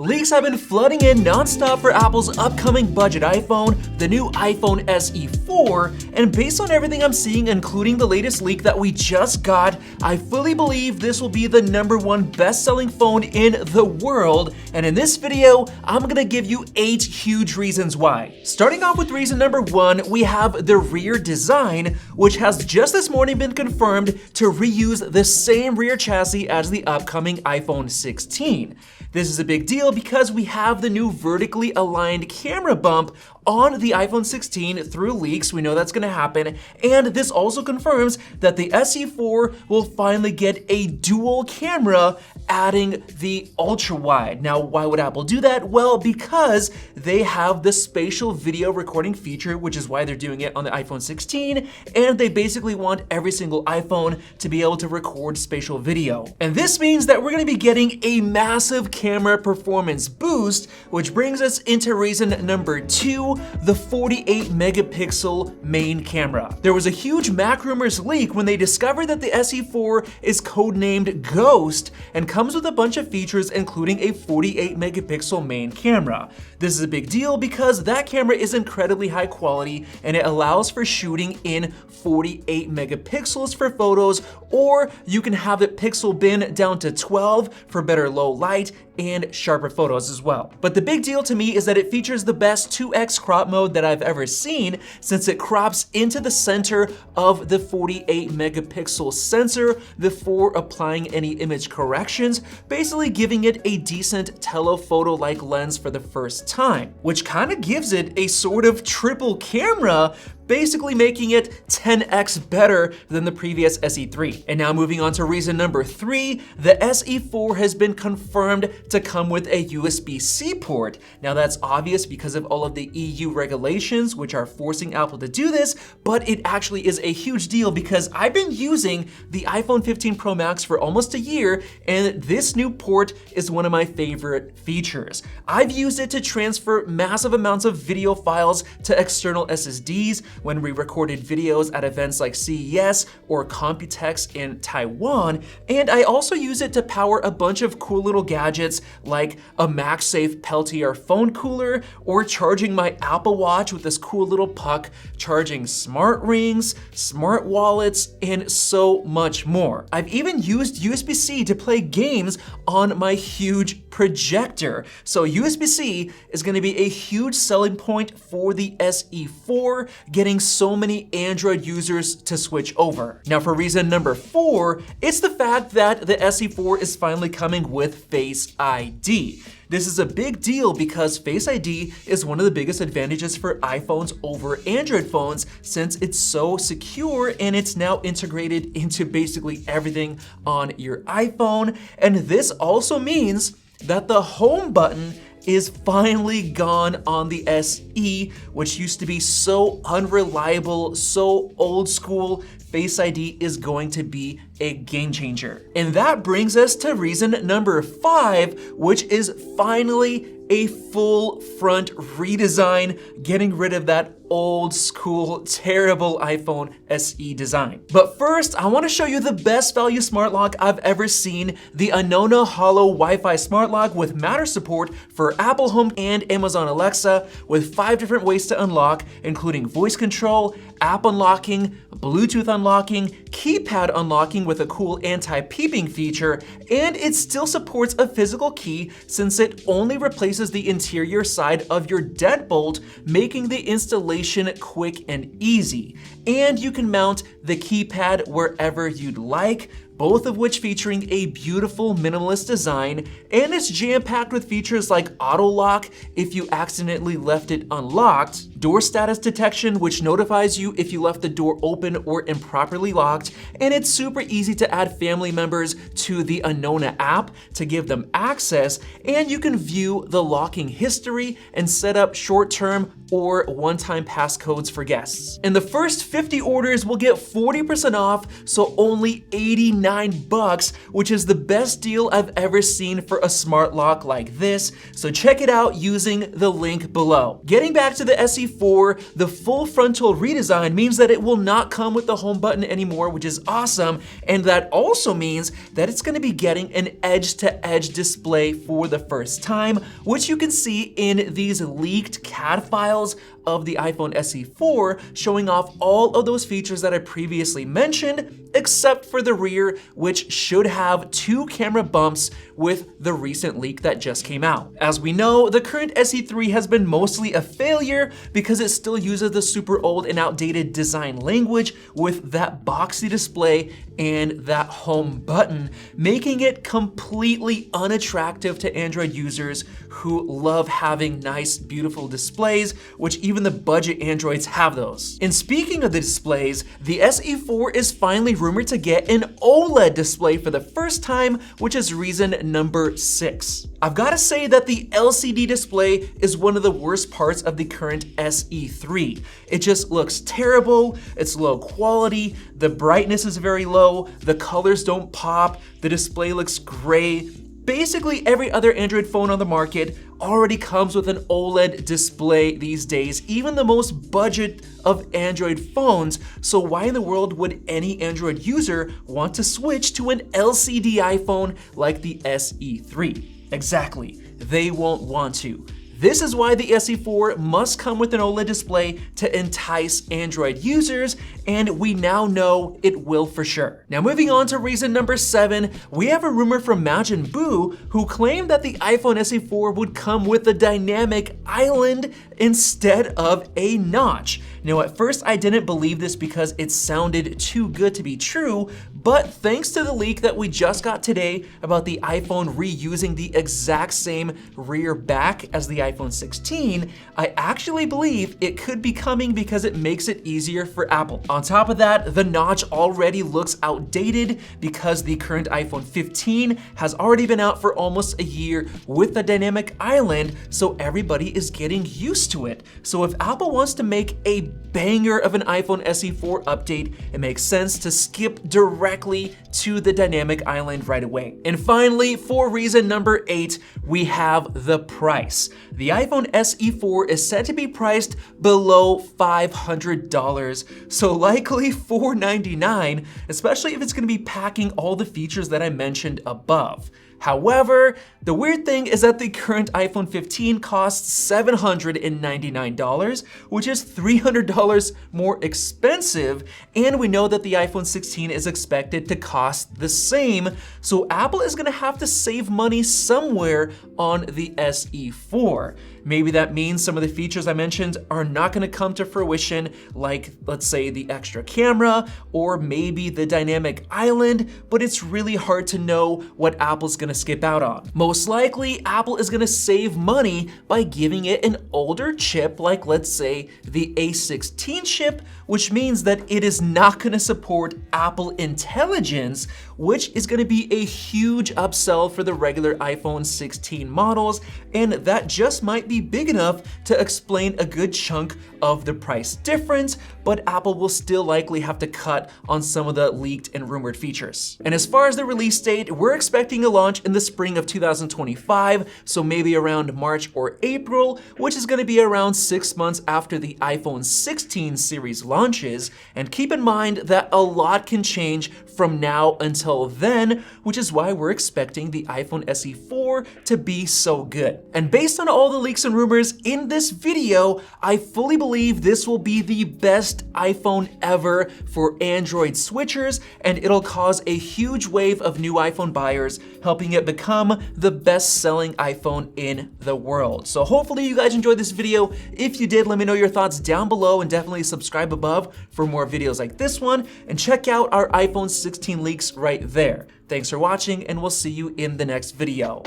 Leaks have been flooding in non-stop for Apple's upcoming budget iPhone, the new iPhone SE 4, and based on everything I'm seeing, including the latest leak that we just got, I fully believe this will be the #1 best-selling phone in the world, and in this video, I'm gonna give you 8 huge reasons why. Starting off with reason number 1, we have the rear design, which has just this morning been confirmed to reuse the same rear chassis as the upcoming iPhone 16. This is a big deal because we have the new vertically aligned camera bump on the iPhone 16 through leaks. We know that's going to happen, and this also confirms that the SE 4 will finally get a dual camera, adding the ultra wide. Now, why would Apple do that? Well, because they have the spatial video recording feature, which is why they're doing it on the iPhone 16, and they basically want every single iPhone to be able to record spatial video. And this means that we're going to be getting a massive camera performance boost, which brings us into reason number 2, the 48 megapixel main camera. There was a huge Macrumors leak when they discovered that the SE 4 is codenamed Ghost and comes with a bunch of features including a 48 megapixel main camera. This is a big deal because that camera is incredibly high quality and it allows for shooting in 48 megapixels for photos, or you can have it pixel bin down to 12 for better low light and sharper photos as well. But the big deal to me is that it features the best 2x crop mode that I've ever seen, since it crops into the center of the 48 megapixel sensor before applying any image corrections, basically giving it a decent telephoto-like lens for the first time, which kind of gives it a sort of triple camera, basically making it 10x better than the previous SE3. And now moving on to reason number 3, the SE 4 has been confirmed to come with a USB-C port. Now that's obvious because of all of the EU regulations, which are forcing Apple to do this, but it actually is a huge deal because I've been using the iPhone 15 Pro Max for almost a year, and this new port is one of my favorite features. I've used it to transfer massive amounts of video files to external SSDs, when we recorded videos at events like CES or Computex in Taiwan, and I also use it to power a bunch of cool little gadgets like a MagSafe Peltier phone cooler, or charging my Apple Watch with this cool little puck, charging smart rings, smart wallets, and so much more. I've even used USB-C to play games on my huge projector. So USB-C is going to be a huge selling point for the SE 4, getting so many Android users to switch over. Now for reason number 4, it's the fact that the SE 4 is finally coming with Face ID. This is a big deal because Face ID is one of the biggest advantages for iPhones over Android phones, since it's so secure and it's now integrated into basically everything on your iPhone. And this also means that the home button is finally gone on the SE, which used to be so unreliable, so old school. Face ID is going to be a game changer. And that brings us to reason number 5, which is finally a full front redesign, getting rid of that old school, terrible iPhone SE design. But first, I want to show you the best value smart lock I've ever seen, the Anona Holo Wi-Fi smart lock with Matter support for Apple Home and Amazon Alexa, with 5 different ways to unlock, including voice control, app unlocking, Bluetooth unlocking, keypad unlocking with a cool anti-peeping feature, and it still supports a physical key since it only replaces the interior side of your deadbolt, making the installation quick and easy. And you can mount the keypad wherever you'd like, both of which featuring a beautiful minimalist design, and it's jam-packed with features like auto lock if you accidentally left it unlocked, door status detection which notifies you if you left the door open or improperly locked, and it's super easy to add family members to the Anona app to give them access, and you can view the locking history and set up short-term or one-time passcodes for guests. And the first 50 orders will get 40% off, so only $89 $99, which is the best deal I've ever seen for a smart lock like this, so check it out using the link below. Getting back to the SE4, the full frontal redesign means that it will not come with the home button anymore, which is awesome, and that also means that it's going to be getting an edge-to-edge display for the first time, which you can see in these leaked CAD files of the iPhone SE4, showing off all of those features that I previously mentioned, except for the rear, which should have 2 camera bumps with the recent leak that just came out. As we know, the current SE3 has been mostly a failure because it still uses the super old and outdated design language with that boxy display and that home button, making it completely unattractive to Android users who love having nice, beautiful displays, which even the budget Androids have those. And speaking of the displays, the SE4 is finally rumored to get an OLED display for the first time, which is reason number 6. I've got to say that the LCD display is one of the worst parts of the current SE3. It just looks terrible, it's low quality, the brightness is very low, the colors don't pop, the display looks gray. Basically, every other Android phone on the market already comes with an OLED display these days, even the most budget of Android phones. So why in the world would any Android user want to switch to an LCD iPhone like the SE3? Exactly, they won't want to. This is why the SE4 must come with an OLED display to entice Android users, and we now know it will for sure. Now moving on to reason number 7, we have a rumor from Majin Buu who claimed that the iPhone SE4 would come with a dynamic island instead of a notch. Now at first I didn't believe this because it sounded too good to be true, but thanks to the leak that we just got today about the iPhone reusing the exact same rear back as the iPhone 16, I actually believe it could be coming because it makes it easier for Apple. On top of that, the notch already looks outdated because the current iPhone 15 has already been out for almost a year with the dynamic island, so everybody is getting used to it. So if Apple wants to make a banger of an iPhone SE4 update, it makes sense to skip directly to the dynamic island right away. And finally, for reason number 8, we have the price. The iPhone SE4 is said to be priced below $500, so likely $499, especially if it's going to be packing all the features that I mentioned above. However, the weird thing is that the current iPhone 15 costs $799, which is $300 more expensive, and we know that the iPhone 16 is expected to cost the same, so Apple is gonna have to save money somewhere on the SE4. Maybe that means some of the features I mentioned are not gonna come to fruition, like let's say the extra camera, or maybe the dynamic island, but it's really hard to know what Apple's gonna skip out on. Most likely, Apple is gonna save money by giving it an older chip, like let's say the A16 chip, which means that it is not gonna support Apple Intelligence, which is gonna be a huge upsell for the regular iPhone 16 models, and that just might be big enough to explain a good chunk of the price difference, but Apple will still likely have to cut on some of the leaked and rumored features. And as far as the release date, we're expecting a launch in the spring of 2025, so maybe around March or April, which is gonna be around 6 months after the iPhone 16 series launches. And keep in mind that a lot can change from now until then, which is why we're expecting the iPhone SE4 to be so good. And based on all the leaks and rumors in this video, I fully believe this will be the best iPhone ever for Android switchers, and it'll cause a huge wave of new iPhone buyers, helping it become the best-selling iPhone in the world. So hopefully you guys enjoyed this video. If you did, let me know your thoughts down below, and definitely subscribe above for more videos like this one, and check out our iPhone 16 leaks right there. Thanks for watching, and we'll see you in the next video.